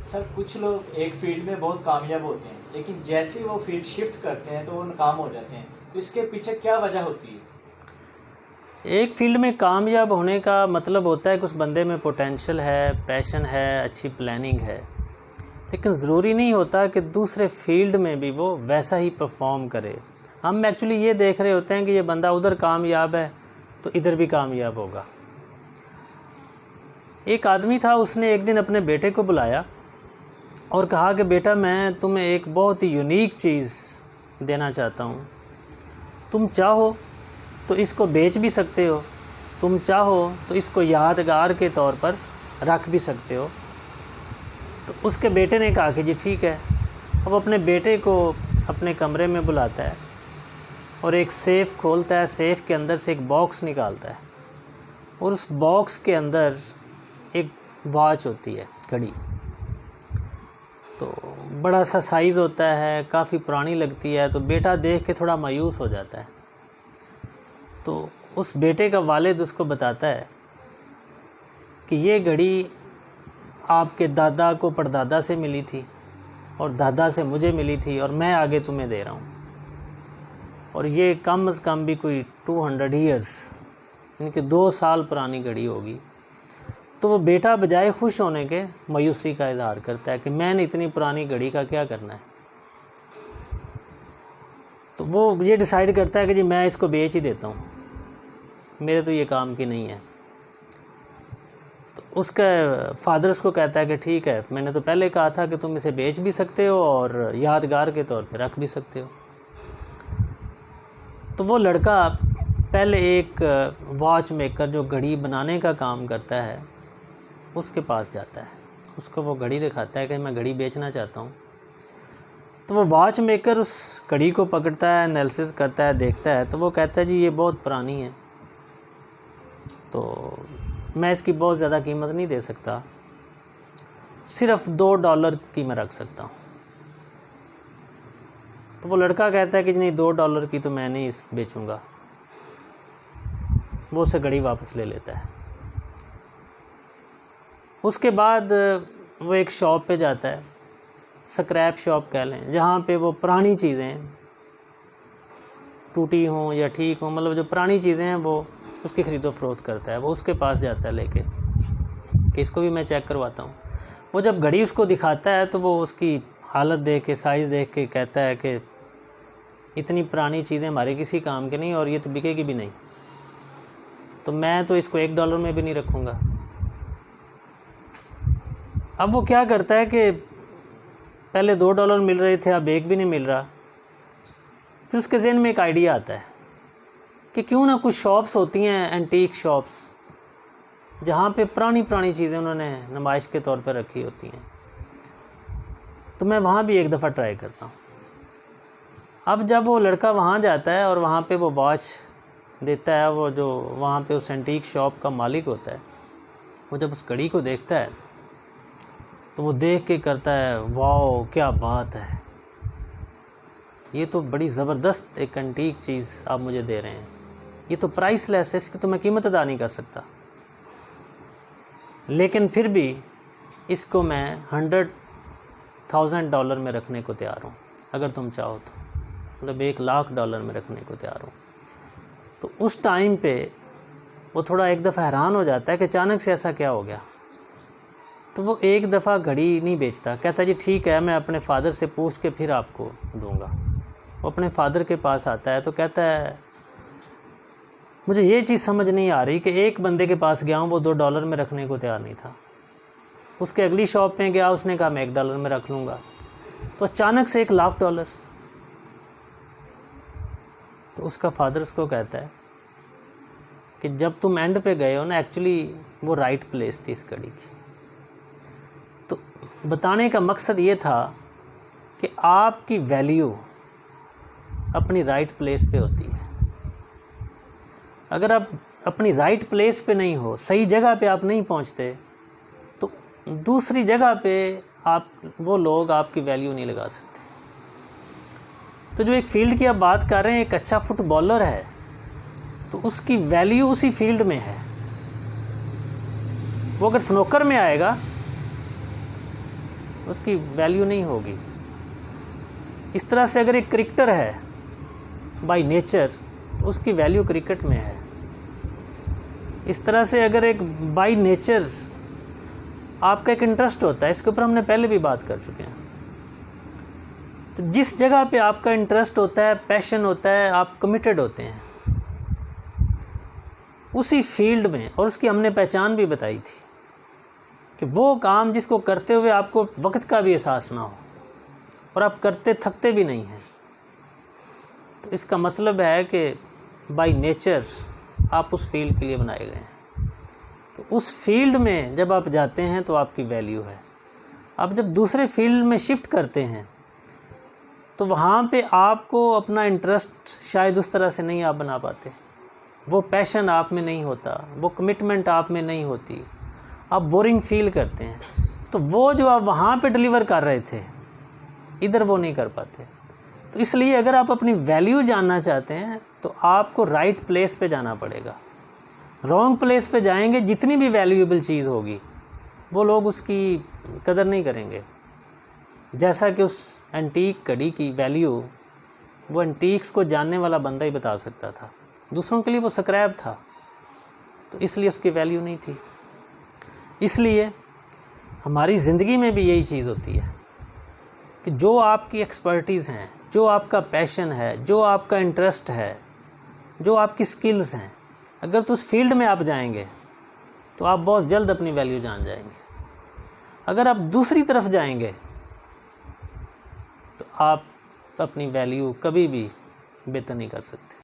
Sir कुछ लोग एक फील्ड में बहुत कामयाब होते हैं, लेकिन जैसे ही वो फील्ड शिफ्ट करते हैं तो वो नाकाम हो जाते हैं। इसके पीछे क्या वजह होती है? एक फील्ड में कामयाब होने का मतलब होता है कि उस बंदे में पोटेंशियल है, पैशन है, अच्छी प्लानिंग है, लेकिन ज़रूरी नहीं होता कि दूसरे फील्ड में भी वो वैसा ही परफॉर्म करे। हम एक्चुअली ये देख रहे होते हैं कि ये बंदा उधर कामयाब है तो इधर भी कामयाब होगा। एक आदमी था, उसने एक दिन अपने बेटे को बुलाया और कहा कि बेटा, मैं तुम्हें एक बहुत ही यूनिक चीज़ देना चाहता हूँ। तुम चाहो तो इसको बेच भी सकते हो, तुम चाहो तो इसको यादगार के तौर पर रख भी सकते हो। तो उसके बेटे ने कहा कि जी ठीक है। अब अपने बेटे को अपने कमरे में बुलाता है और एक सेफ़ खोलता है, सेफ़ के अंदर से एक बॉक्स निकालता है और उस बॉक्स के अंदर एक वॉच होती है, घड़ी। तो बड़ा सा साइज़ होता है, काफ़ी पुरानी लगती है। तो बेटा देख के थोड़ा मायूस हो जाता है। तो उस बेटे का वालिद उसको बताता है कि ये घड़ी आपके दादा को परदादा से मिली थी और दादा से मुझे मिली थी और मैं आगे तुम्हें दे रहा हूँ, और ये कम से कम भी कोई 200 ईयर्स, यानी कि 2 साल पुरानी घड़ी होगी। तो वो बेटा बजाय खुश होने के मायूसी का इजहार करता है कि मैंने इतनी पुरानी घड़ी का क्या करना है। तो वो ये डिसाइड करता है कि जी मैं इसको बेच ही देता हूँ, मेरे तो ये काम की नहीं है। तो उसका फादर उसको कहता है कि ठीक है, मैंने तो पहले कहा था कि तुम इसे बेच भी सकते हो और यादगार के तौर पे रख भी सकते हो। तो वो लड़का पहले एक वॉच मेकर जो घड़ी बनाने का काम करता है उसके पास जाता है, उसको वो घड़ी दिखाता है कि मैं घड़ी बेचना चाहता हूँ। तो वो वॉच मेकर उस घड़ी को पकड़ता है, एनालिसिस करता है, देखता है। तो वो कहता है जी ये बहुत पुरानी है, तो मैं इसकी बहुत ज़्यादा कीमत नहीं दे सकता, सिर्फ $2 की मैं रख सकता हूँ। तो वो लड़का कहता है कि नहीं, $2 की तो मैं नहीं बेचूंगा। वो उसे घड़ी वापस ले लेता है। उसके बाद वो एक शॉप पे जाता है, स्क्रैप शॉप कह लें, जहाँ पे वो पुरानी चीज़ें टूटी हों या ठीक हों, मतलब जो पुरानी चीज़ें हैं वो उसकी ख़रीदो फरोख्त करता है। वो उसके पास जाता है लेके कि इसको भी मैं चेक करवाता हूँ। वो जब घड़ी उसको दिखाता है तो वो उसकी हालत देख के, साइज़ देख के कहता है कि इतनी पुरानी चीज़ें हमारे किसी काम के नहीं और ये तो बिकेगी भी नहीं, तो मैं तो इसको $1 में भी नहीं रखूँगा। अब वो क्या करता है कि पहले $2 मिल रहे थे, अब 1 भी नहीं मिल रहा। फिर उसके ज़हन में एक आइडिया आता है कि क्यों ना कुछ शॉप्स होती हैं, एंटीक शॉप्स, जहाँ पे पुरानी पुरानी चीज़ें उन्होंने नुमाइश के तौर पर रखी होती हैं, तो मैं वहाँ भी एक दफ़ा ट्राई करता हूँ। अब जब वो लड़का वहाँ जाता है और वहाँ पे वो वॉच देता है, वो जो वहाँ पे उस एंटीक शॉप का मालिक होता है, वो जब उस घड़ी को देखता है तो वो देख के करता है, वाओ क्या बात है, ये तो बड़ी ज़बरदस्त एक एंटीक चीज़ आप मुझे दे रहे हैं, ये तो प्राइसलेस है, इसकी तो मैं कीमत अदा नहीं कर सकता, लेकिन फिर भी इसको मैं $100,000 में रखने को तैयार हूँ, अगर तुम चाहो तो, मतलब $1,00,000 में रखने को तैयार हूँ। तो उस टाइम पे वो थोड़ा एक दफ़ा हैरान हो जाता है कि अचानक से ऐसा क्या हो गया। तो वो एक दफ़ा घड़ी नहीं बेचता, कहता जी ठीक है, मैं अपने फादर से पूछ के फिर आपको दूंगा। वो अपने फादर के पास आता है तो कहता है मुझे ये चीज़ समझ नहीं आ रही कि एक बंदे के पास गया हूँ, वो $2 में रखने को तैयार नहीं था। उसके अगली शॉप पे गया, उसने कहा मैं $1 में रख लूँगा। तो अचानक से $1,00,000। तो उसका फादर उसको कहता है कि जब तुम एंड पे गए हो ना, एक्चुअली वो राइट प्लेस थी इस घड़ी की। तो बताने का मकसद ये था कि आपकी वैल्यू अपनी राइट प्लेस पे होती है। अगर आप अपनी राइट प्लेस पे नहीं हो, सही जगह पे आप नहीं पहुंचते, तो दूसरी जगह पे आप वो लोग आपकी वैल्यू नहीं लगा सकते। तो जो एक फील्ड की आप बात कर रहे हैं, एक अच्छा फुटबॉलर है तो उसकी वैल्यू उसी फील्ड में है। वो अगर स्नोकर में आएगा उसकी वैल्यू नहीं होगी। इस तरह से अगर एक क्रिकेटर है बाय नेचर, तो उसकी वैल्यू क्रिकेट में है। इस तरह से अगर एक बाय नेचर आपका एक इंटरेस्ट होता है, इसके ऊपर हमने पहले भी बात कर चुके हैं, तो जिस जगह पे आपका इंटरेस्ट होता है, पैशन होता है, आप कमिटेड होते हैं उसी फील्ड में, और उसकी हमने पहचान भी बताई थी कि वो काम जिसको करते हुए आपको वक्त का भी एहसास ना हो और आप करते थकते भी नहीं हैं, तो इसका मतलब है कि बाय नेचर आप उस फील्ड के लिए बनाए गए हैं। तो उस फील्ड में जब आप जाते हैं तो आपकी वैल्यू है। अब जब दूसरे फील्ड में शिफ्ट करते हैं तो वहाँ पे आपको अपना इंटरेस्ट शायद उस तरह से नहीं आप बना पाते, वो पैशन आप में नहीं होता, वो कमिटमेंट आप में नहीं होती, आप बोरिंग फील करते हैं। तो वो जो आप वहाँ पे डिलीवर कर रहे थे इधर वो नहीं कर पाते। तो इसलिए अगर आप अपनी वैल्यू जानना चाहते हैं तो आपको राइट प्लेस पे जाना पड़ेगा। रॉन्ग प्लेस पे जाएंगे, जितनी भी वैल्यूएबल चीज़ होगी वो लोग उसकी कदर नहीं करेंगे। जैसा कि उस एंटीक घड़ी की वैल्यू वो एंटीक्स को जानने वाला बंदा ही बता सकता था, दूसरों के लिए वो स्क्रैप था, तो इसलिए उसकी वैल्यू नहीं थी। इसलिए हमारी ज़िंदगी में भी यही चीज़ होती है कि जो आपकी एक्सपर्टीज़ हैं, जो आपका पैशन है, जो आपका इंटरेस्ट है, जो आपकी स्किल्स हैं, अगर तो उस फील्ड में आप जाएंगे तो आप बहुत जल्द अपनी वैल्यू जान जाएंगे। अगर आप दूसरी तरफ जाएंगे तो आप अपनी वैल्यू कभी भी बेहतर नहीं कर सकते।